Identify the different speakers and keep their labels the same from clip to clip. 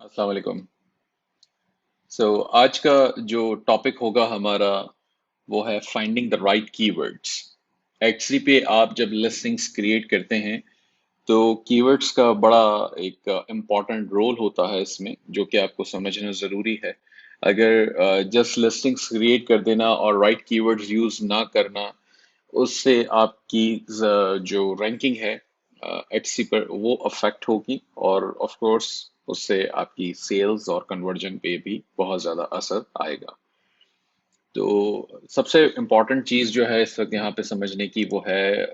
Speaker 1: अस्सलाम वालेकुम। आज का जो टॉपिक होगा हमारा वो है finding the right keywords. Actually पे आप जब लिस्टिंग्स क्रिएट करते हैं तो कीवर्ड्स का बड़ा एक इम्पॉर्टेंट रोल होता है इसमें, जो कि आपको समझना ज़रूरी है। अगर जस्ट लिस्टिंग्स क्रिएट कर देना और राइट कीवर्ड्स यूज़ ना करना, उससे आपकी जो रैंकिंग है एचसी पर वो अफेक्ट होगी, और ऑफ कोर्स उससे आपकी सेल्स और कन्वर्जन पे भी बहुत ज़्यादा असर आएगा। तो सबसे इम्पोर्टेंट चीज़ जो है इस वक्त यहाँ पे समझने की वो है,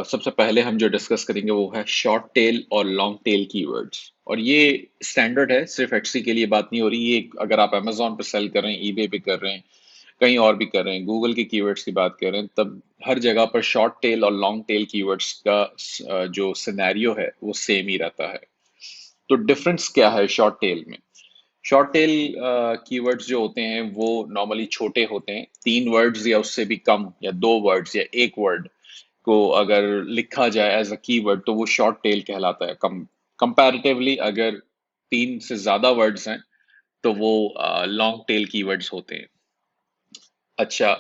Speaker 1: सबसे पहले हम जो डिस्कस करेंगे वो है शॉर्ट टेल और लॉन्ग टेल कीवर्ड्स। और ये स्टैंडर्ड है, सिर्फ एचसी के लिए बात नहीं हो रही। ये अगर आप अमेजोन पे सेल कर रहे हैं, ईबे पे कर रहे हैं, कहीं और भी कर रहे हैं, गूगल के कीवर्ड्स की बात कर रहे हैं, तब हर जगह पर शॉर्ट टेल और लॉन्ग टेल कीवर्ड्स का जो सिनेरियो है वो सेम ही रहता है। तो डिफरेंस क्या है शॉर्ट टेल में? शॉर्ट टेल कीवर्ड्स जो होते हैं वो नॉर्मली छोटे होते हैं, 3 वर्ड्स या उससे भी कम, या 2 वर्ड्स या एक वर्ड को अगर लिखा जाए एज अ कीवर्ड तो वो शॉर्ट टेल कहलाता है। कंपैरेटिवली अगर 3 से ज्यादा वर्ड्स हैं तो वो लॉन्ग टेल कीवर्ड्स होते हैं। अच्छा,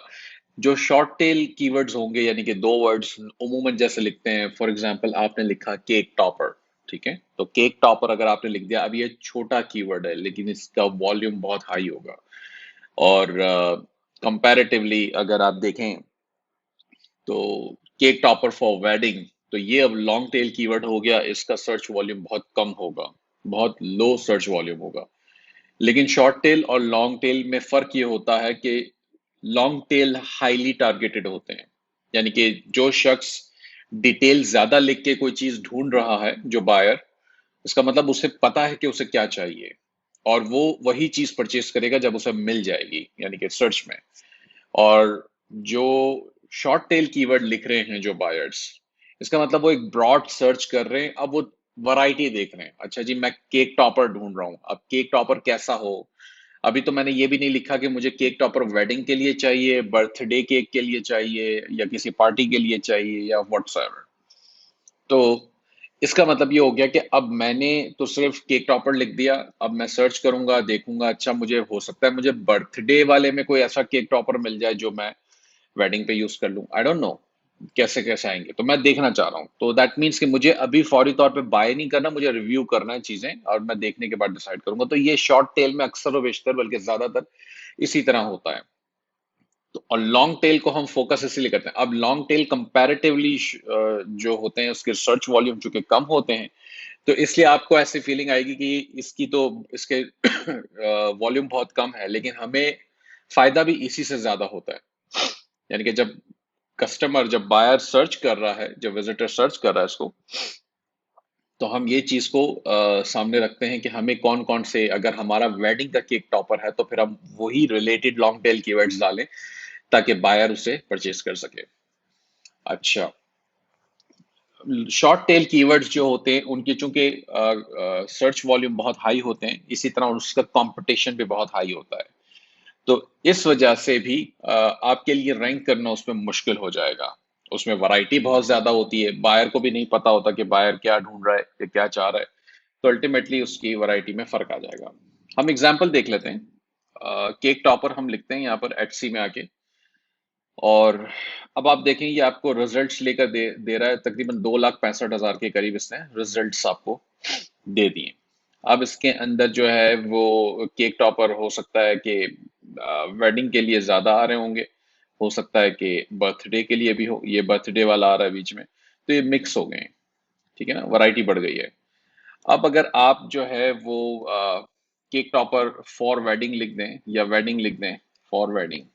Speaker 1: जो शॉर्ट टेल कीवर्ड्स होंगे यानी कि 2 वर्ड्स उमूमन जैसे लिखते हैं, फॉर एग्जांपल आपने लिखा केक टॉपर, ठीक है, तो केक टॉपर अगर आपने लिख दिया, अब ये छोटा कीवर्ड है लेकिन इसका वॉल्यूम बहुत हाई होगा। और कंपैरेटिवली अगर आप देखें तो केक टॉपर फॉर वेडिंग, तो ये अब लॉन्ग टेल कीवर्ड हो गया, इसका सर्च वॉल्यूम बहुत कम होगा, बहुत लो सर्च वॉल्यूम होगा। लेकिन शॉर्ट टेल और लॉन्ग टेल में फर्क ये होता है कि लॉन्ग टेल हाईली टारगेटेड होते हैं, यानी कि जो शख्स डिटेल ज्यादा लिख के कोई चीज ढूंढ रहा है, जो बायर, इसका मतलब उसे पता है कि उसे क्या चाहिए, और वो वही चीज परचेस करेगा जब उसे मिल जाएगी, यानी कि सर्च में। और जो शॉर्ट टेल कीवर्ड लिख रहे हैं जो बायर्स, इसका मतलब वो एक ब्रॉड सर्च कर रहे हैं, अब वो वैरायटी देख रहे हैं। अच्छा जी, मैं केक टॉपर ढूंढ रहा हूँ, अब केक टॉपर कैसा हो? अभी तो मैंने ये भी नहीं लिखा कि मुझे केक टॉपर वेडिंग के लिए चाहिए, बर्थडे केक के लिए चाहिए, या किसी पार्टी के लिए चाहिए, या व्हाट्सएवर। तो इसका मतलब ये हो गया कि अब मैंने तो सिर्फ केक टॉपर लिख दिया, अब मैं सर्च करूंगा, देखूंगा, अच्छा मुझे हो सकता है मुझे बर्थडे वाले में कोई ऐसा केक टॉपर मिल जाए जो मैं वेडिंग पे यूज कर लूं। आई डोंट नो कैसे कैसे आएंगे, तो मैं देखना चाह रहा हूँ। तो दैट मीन्स कि मुझे अभी फौरी तौर पे बाय नहीं करना, मुझे रिव्यू करना है चीजें, और मैं देखने के बाद डिसाइड करूंगा। तो ये शॉर्ट टेल में अक्सर और बेशतर, बल्कि ज्यादातर इसी तरह होता है। तो और लॉन्ग टेल को हम फोकस इसीलिए करते हैं। अब लॉन्ग टेल कंपैरेटिवली जो होते हैं उसके सर्च वॉल्यूम चूंकि कम होते हैं, तो इसलिए आपको ऐसी फीलिंग आएगी कि इसकी तो इसके वॉल्यूम बहुत कम है, लेकिन हमें फायदा भी इसी से ज्यादा होता है। यानी कि जब कस्टमर, जब बायर सर्च कर रहा है, जब विजिटर सर्च कर रहा है इसको, तो हम ये चीज को सामने रखते हैं कि हमें कौन कौन से, अगर हमारा वेडिंग का केक टॉपर है तो फिर हम वही रिलेटेड लॉन्ग टेल कीवर्ड्स डालें ताकि बायर उसे परचेज कर सके। अच्छा, शॉर्ट टेल कीवर्ड्स जो होते हैं उनके चूंकि सर्च वॉल्यूम बहुत हाई होते हैं, इसी तरह उसका कंपटीशन भी बहुत हाई होता है। तो इस वजह से भी आपके लिए रैंक करना उसमें मुश्किल हो जाएगा। उसमें वैरायटी बहुत ज्यादा होती है, बायर को भी नहीं पता होता कि बायर क्या ढूंढ रहा है या क्या चाह रहा है, तो अल्टीमेटली उसकी वैरायटी में फर्क आ जाएगा। हम एग्जांपल देख लेते हैं। केक टॉपर हम लिखते हैं यहाँ पर एटसी में आके, और अब आप देखें ये आपको रिजल्ट्स लेकर दे रहा है, तकरीबन 2,65,000 के करीब इसने रिजल्ट्स आपको दे दिए। अब इसके अंदर जो है वो केक टॉपर हो सकता है कि वेडिंग के लिए ज्यादा आ रहे होंगे, हो सकता है कि बर्थडे के लिए भी हो, ये बर्थडे वाला आ रहा है बीच में, तो ये मिक्स हो गए हैं। ठीक है ना, वैरायटी बढ़ गई है। अब अगर आप जो है वो केक टॉपर फॉर वेडिंग लिख दें, या वेडिंग लिख दें फॉर वेडिंग,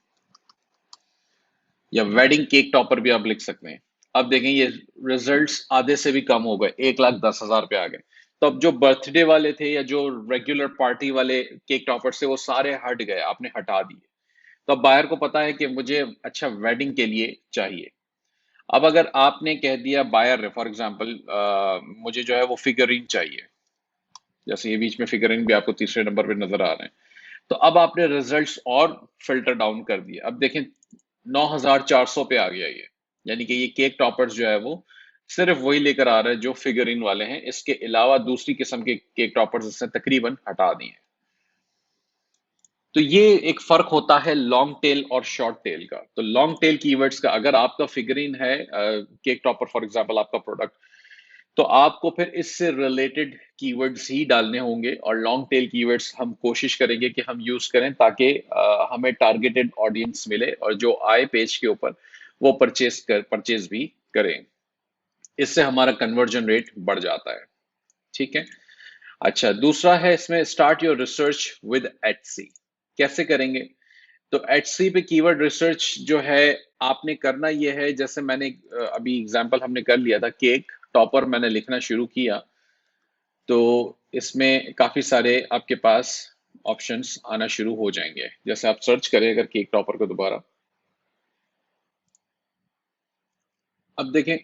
Speaker 1: या वेडिंग केक टॉपर भी आप लिख सकते हैं। अब देखें ये रिजल्ट्स आधे से भी कम हो गए, 1,10,000 पे आ गए। तो अब जो बर्थडे वाले थे या जो रेगुलर पार्टी वाले केक टॉपर से, वो सारे हट गए, आपने हटा दिए। तो अब बायर को पता है कि मुझे अच्छा वेडिंग के लिए चाहिए। अब अगर आपने कह दिया बायर, फॉर एग्जांपल मुझे जो है वो फिगरिंग चाहिए, जैसे ये बीच में फिगरिंग भी आपको तीसरे नंबर पे नजर आ रहे हैं, तो अब आपने रिजल्ट्स और फिल्टर डाउन कर दिए। अब देखें 9,400 पे आ गया ये, यानी कि ये केक टॉपर्स जो है वो सिर्फ वही लेकर आ रहा है जो फिगरिन वाले हैं, इसके अलावा दूसरी किस्म के केक टॉपर्स इसने तकरीबन हटा दिए। तो ये एक फर्क होता है लॉन्ग टेल और शॉर्ट टेल का। तो लॉन्ग टेल कीवर्ड्स का, अगर आपका फिगरिन है केक टॉपर फॉर एग्जांपल आपका प्रोडक्ट, तो आपको फिर इससे रिलेटेड कीवर्ड्स ही डालने होंगे, और लॉन्ग टेल कीवर्ड्स हम कोशिश करेंगे कि हम यूज करें ताकि हमें टारगेटेड ऑडियंस मिले और जो आए पेज के ऊपर वो परचेज भी करें। इससे हमारा कन्वर्जन रेट बढ़ जाता है। ठीक है। अच्छा, दूसरा है इसमें start your research with Etsy. कैसे करेंगे? तो एटसी पे कीवर्ड रिसर्च जो है आपने करना ये है, जैसे मैंने अभी एग्जांपल हमने कर लिया था, केक टॉपर मैंने लिखना शुरू किया, तो इसमें काफी सारे आपके पास ऑप्शंस आना शुरू हो जाएंगे। जैसे आप सर्च करें अगर केक टॉपर को दोबारा, अब देखें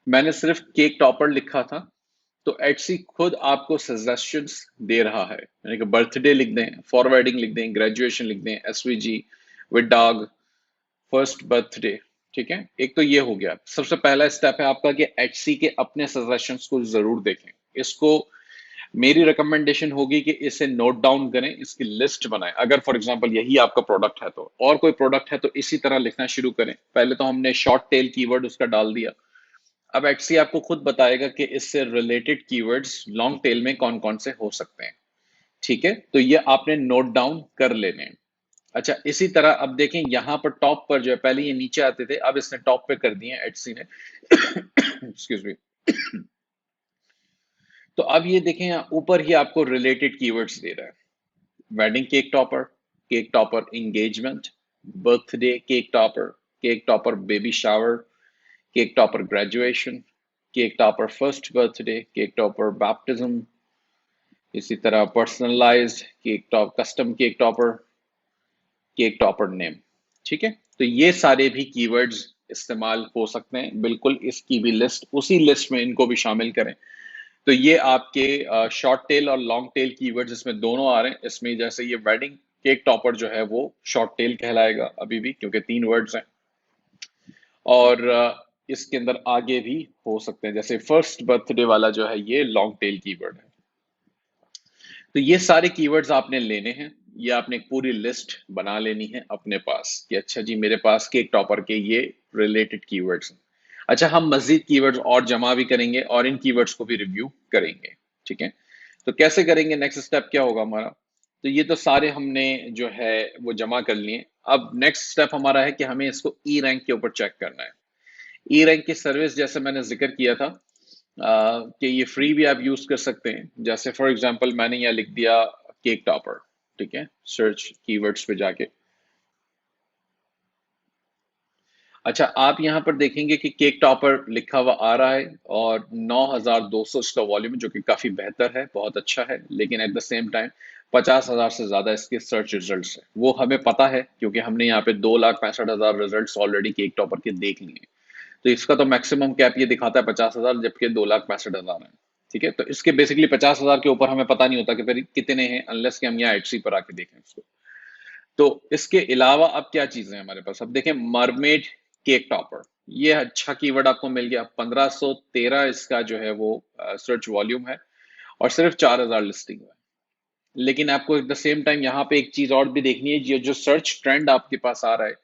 Speaker 1: मैंने सिर्फ केक टॉपर लिखा था, तो एटसी खुद आपको सजेशंस दे रहा है, यानी कि बर्थडे लिख दें, फॉरवर्डिंग लिख दें, ग्रेजुएशन लिख दें, SVG, with dog, first birthday. ठीक है, एक तो ये हो गया। सबसे पहला स्टेप है आपका कि एचसी के अपने सजेशंस को जरूर देखें। इसको मेरी रिकमेंडेशन होगी कि इसे नोट डाउन करें, इसकी लिस्ट बनाएं। अगर फॉर एग्जांपल यही आपका प्रोडक्ट है तो, और कोई प्रोडक्ट है तो इसी तरह लिखना शुरू करें। पहले तो हमने शॉर्ट टेल कीवर्ड उसका डाल दिया, अब एचसी आपको खुद बताएगा कि इससे रिलेटेड कीवर्ड्स लॉन्ग टेल में कौन कौन से हो सकते हैं। ठीक है, तो ये आपने नोट डाउन कर लेने हैं। अच्छा, इसी तरह अब देखें यहाँ पर टॉप पर जो है, पहले ये नीचे आते थे, अब इसने टॉप पे कर दिए एटसी ने। Excuse me. तो अब ये देखें यहाँ ऊपर ही आपको रिलेटेड कीवर्ड्स दे रहा है। Wedding cake topper engagement, birthday cake topper baby shower, cake topper graduation, cake topper first birthday, cake topper baptism, इसी तरह personalised cake top, custom cake topper name. ठीक है, तो ये सारे भी कीवर्ड्स इस्तेमाल हो सकते हैं। बिल्कुल इसकी भी लिस्ट, उसी लिस्ट में इनको भी शामिल करें। तो ये आपके शॉर्ट टेल और लॉन्ग टेल कीवर्ड्स इसमें दोनों आ रहे हैं। इसमें जैसे ये वेडिंग केक टॉपर जो है वो शॉर्ट टेल कहलाएगा अभी भी, क्योंकि 3 वर्ड्स हैं। और इसके अंदर आगे भी हो सकते हैं, जैसे फर्स्ट बर्थडे वाला जो है ये लॉन्ग टेल कीवर्ड है। तो ये सारे कीवर्ड्स आपने लेने हैं, ये आपने एक पूरी लिस्ट बना लेनी है अपने पास कि अच्छा जी मेरे पास केक टॉपर के ये रिलेटेड कीवर्ड्स हैं। अच्छा, हम मजीद कीवर्ड्स और जमा भी करेंगे और इन कीवर्ड्स को भी रिव्यू करेंगे। ठीक है, तो कैसे करेंगे, नेक्स्ट स्टेप क्या होगा हमारा? तो ये तो सारे हमने जो है वो जमा कर लिए। अब नेक्स्ट स्टेप हमारा है कि हमें इसको ई रैंक के ऊपर चेक करना है। ई रैंक की सर्विस जैसे मैंने जिक्र किया था कि ये फ्री भी आप यूज कर सकते हैं। जैसे फॉर एग्जांपल मैंने यहाँ लिख दिया केक टॉपर, ठीक है, सर्च कीवर्ड्स पे जाके। अच्छा, आप यहाँ पर देखेंगे कि केक टॉपर लिखा हुआ आ रहा है और 9200 इसका वॉल्यूम, जो कि काफी बेहतर है, बहुत अच्छा है। लेकिन एट द सेम टाइम 50,000 से ज्यादा इसके सर्च रिजल्ट्स हैं। वो हमें पता है क्योंकि हमने यहाँ पे 2,65,000 रिजल्ट्स ऑलरेडी केक टॉपर के देख लिए। तो इसका तो मैक्सिमम कैप ये दिखाता है 50,000, जबकि 2,65,000 है। ठीक है, तो इसके बेसिकली 50,000 के ऊपर हमें पता नहीं होता कि फिर कितने हैं, अनलेस कि हम यहाँ एटसी पर आके देखें इसको। तो इसके अलावा अब क्या चीजें हैं हमारे पास? अब देखें मरमेड केक टॉपर, ये अच्छा कीवर्ड आपको मिल गया। 1513 इसका जो है वो सर्च वॉल्यूम है और सिर्फ 4,000 लिस्टिंग है। लेकिन आपको एट द सेम टाइम यहाँ पे एक चीज और भी देखनी है, जो जो सर्च ट्रेंड आपके पास आ रहा है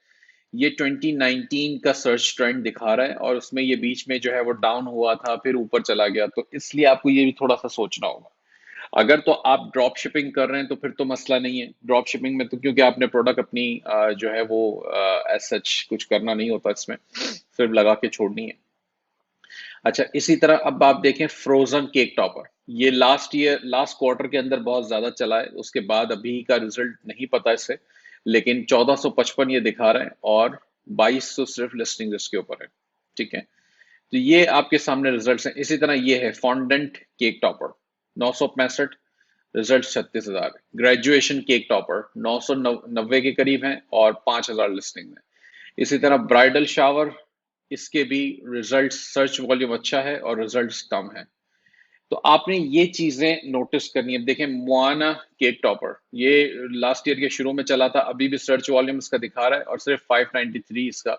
Speaker 1: ये 2019 का सर्च ट्रेंड दिखा रहा है, और उसमें ये बीच में जो है वो डाउन हुआ था फिर ऊपर चला गया। तो इसलिए आपको ये भी थोड़ा सा सोचना होगा। अगर तो आप ड्रॉप शिपिंग कर रहे हैं तो फिर तो मसला नहीं है। ड्रॉप शिपिंग में तो क्योंकि आपने प्रोडक्ट अपनी जो है वो एज सच कुछ करना नहीं होता, इसमें सिर्फ लगा के छोड़नी है। अच्छा, इसी तरह अब आप देखें फ्रोजन केक टॉपर, ये लास्ट क्वार्टर के अंदर बहुत ज्यादा चला है, उसके बाद अभी का रिजल्ट नहीं पता इससे, लेकिन 1455 ये दिखा रहा है और 2200 सिर्फ लिस्टिंग इसके ऊपर है। ठीक है, तो ये आपके सामने रिजल्ट्स हैं। इसी तरह ये है fondant cake topper, 965 result 36,000। Graduation cake topper 990 के करीब हैं और 5,000 लिस्टिंग में। इसी तरह ब्राइडल शावर, इसके भी रिजल्ट सर्च वॉल्यूम अच्छा है और रिजल्ट्स कम है। तो आपने ये चीजें नोटिस करनी है। देखें मुआना केक टॉपर, ये लास्ट ईयर के शुरू में चला था, अभी भी सर्च वॉल्यूम इसका दिखा रहा है और सिर्फ 593 इसका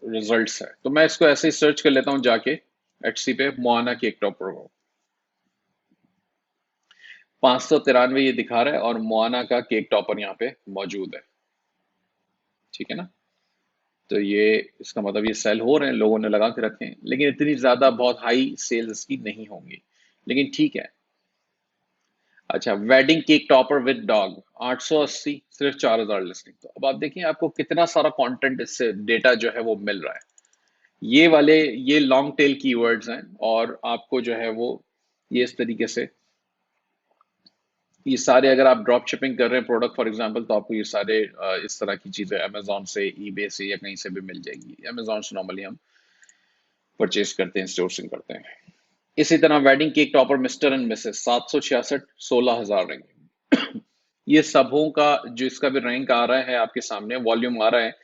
Speaker 1: रिजल्ट्स है। तो मैं इसको ऐसे ही सर्च कर लेता हूँ जाके एचसी पे, मोआना केक टॉपर को 593 ये दिखा रहा है और मोआना का केक टॉपर यहाँ पे मौजूद है। ठीक है ना। तो ये इसका मतलब ये सेल हो रहे हैं, लोगों ने लगा के रखे हैं, लेकिन इतनी ज्यादा बहुत हाई सेल्स की नहीं होंगी, लेकिन ठीक है। अच्छा, wedding cake topper with dog 880, सिर्फ 4000 लिस्टिंग। तो अब आप देखिए आपको कितना सारा कंटेंट इससे डेटा जो है वो मिल रहा है। ये वाले ये लॉन्ग टेल कीवर्ड्स हैं और आपको जो है वो ये इस तरीके से ये सारे, अगर आप ड्रॉप शिपिंग कर रहे हैं प्रोडक्ट फॉर एग्जांपल, तो आपको ये सारे इस तरह की चीजें अमेजोन से, ईबे से या कहीं से भी मिल जाएगी। अमेजोन से नॉर्मली हम परचेज करते हैं, सोर्सिंग करते हैं। इसी तरह wedding cake topper mister and Mrs 766, 16,000 rank. ये सबों का जो इसका भी रैंक आ रहा है आपके सामने, वॉल्यूम आ रहा है,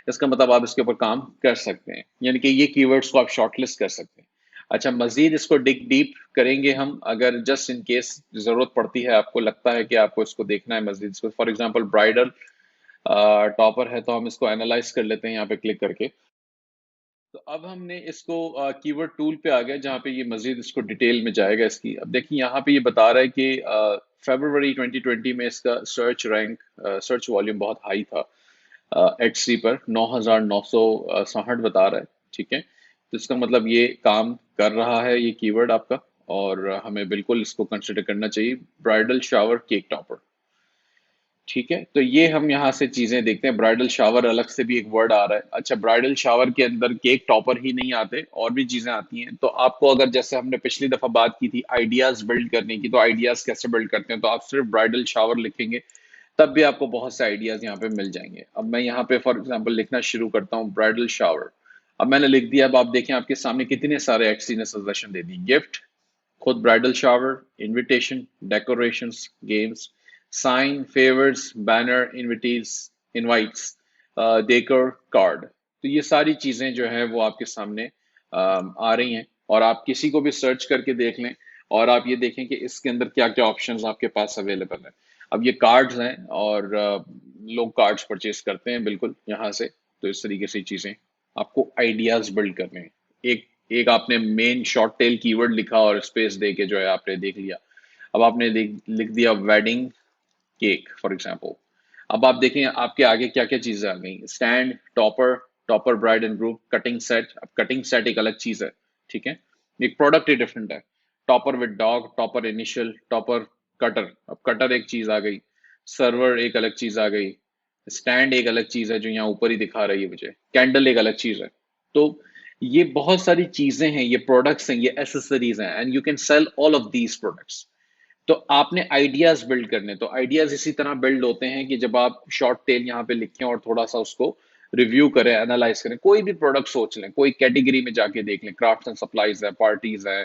Speaker 1: इसका मतलब आप इसके ऊपर काम कर सकते हैं, यानी कि ये कीवर्ड्स को आप शॉर्टलिस्ट कर सकते हैं। अच्छा, मजीद इसको डिग डीप करेंगे हम, अगर जस्ट इन केस जरूरत पड़ती है, आपको लगता है कि आपको इसको देखना है मजीद, इसको फॉर एग्जांपल ब्राइडल टॉपर है, तो हम इसको एनालाइज कर लेते हैं यहाँ पे क्लिक करके। तो अब हमने इसको कीवर्ड टूल पे आ गया, जहाँ पे ये मजीद इसको डिटेल में जाएगा इसकी। अब देखिए यहाँ पे ये बता रहा है कि फरवरी 2020 में इसका सर्च रैंक, सर्च वॉल्यूम बहुत हाई था एच3 पर 9,967 बता रहा है। ठीक है, तो इसका मतलब ये काम कर रहा है ये कीवर्ड आपका, और हमें बिल्कुल इसको कंसिडर करना चाहिए। ब्राइडल शावर केक टॉपर, ठीक है। तो ये हम यहाँ से चीजें देखते हैं। ब्राइडल शावर अलग से भी एक वर्ड आ रहा है। अच्छा, ब्राइडल शावर के अंदर केक टॉपर ही नहीं आते, और भी चीजें आती हैं। तो आपको अगर, जैसे हमने पिछली दफा बात की थी आइडियाज बिल्ड करने की, तो आइडियाज कैसे बिल्ड करते हैं, तो आप सिर्फ ब्राइडल शावर लिखेंगे तब भी आपको बहुत से आइडियाज यहाँ पे मिल जाएंगे। अब मैं यहाँ पे फॉर एग्जाम्पल लिखना शुरू करता हूँ ब्राइडल शावर। अब मैंने लिख दिया। अब आप देखें आपके सामने कितने सारे एक्सी ने सजेशन दे दी। गिफ्ट, खुद bridal shower, invitation, decorations, games, sign, favours, banner, invites, decor, card. तो ये सारी चीजें जो है वो आपके सामने आ रही हैं, और आप किसी को भी सर्च करके देख लें और आप ये देखें कि इसके अंदर क्या क्या ऑप्शंस आपके पास अवेलेबल है। अब ये कार्ड्स हैं और लोग कार्ड्स परचेज करते हैं बिल्कुल यहाँ से। तो इस तरीके से चीजें आपको आइडियाज बिल्ड करने हैं। एक एक आपने मेन शॉर्ट टेल कीवर्ड लिखा और स्पेस दे के जो है आपने देख लिया। अब आपने लिख दिया वेडिंग केक फॉर एग्जाम्पल। अब आप देखें आपके आगे क्या क्या चीजें आ गई। Stand, topper, topper bride and group, cutting set. अब कटिंग सेट एक अलग चीज है, ठीक है, एक प्रोडक्ट ही डिफरेंट है। Topper with dog, topper initial, topper cutter. अब कटर एक चीज आ गई, सर्वर एक अलग चीज आ गई, स्टैंड एक अलग चीज है जो यहाँ ऊपर ही दिखा रही है मुझे, कैंडल एक अलग चीज है। तो ये बहुत सारी चीजें हैं, ये प्रोडक्ट्स हैं, ये एसेसरीज हैं, and you can sell all of these products. तो आपने आइडियाज बिल्ड करने, तो आइडियाज इसी तरह बिल्ड होते हैं कि जब आप शॉर्ट टेल यहाँ पे लिखें और थोड़ा सा उसको रिव्यू करें, एनालाइज करें। कोई भी प्रोडक्ट सोच लें, कोई कैटेगरी में जाके देख लें, क्राफ्ट्स एंड सप्लाईज है, पार्टीज है,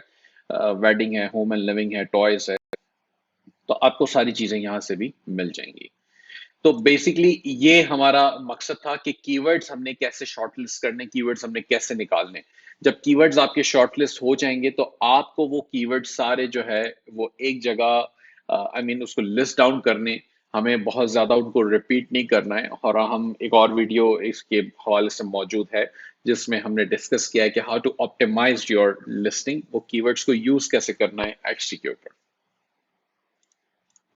Speaker 1: वेडिंग है, होम एंड लिविंग है, टॉयज है, तो आपको सारी चीजें यहाँ से भी मिल जाएंगी। तो बेसिकली ये हमारा मकसद था कि कीवर्ड्स हमने कैसे शॉर्टलिस्ट करने, कीवर्ड्स हमने कैसे निकालने। जब कीवर्ड्स आपके शॉर्टलिस्ट हो जाएंगे तो आपको वो कीवर्ड सारे जो है वो एक जगह उसको लिस्ट डाउन करने, हमें बहुत ज्यादा उनको रिपीट नहीं करना है। और हम एक और वीडियो इसके हवाले से मौजूद है जिसमें हमने डिस्कस किया है कि how to optimise your listing, वो कीवर्ड्स को यूज कैसे करना है एचटी के ऊपर।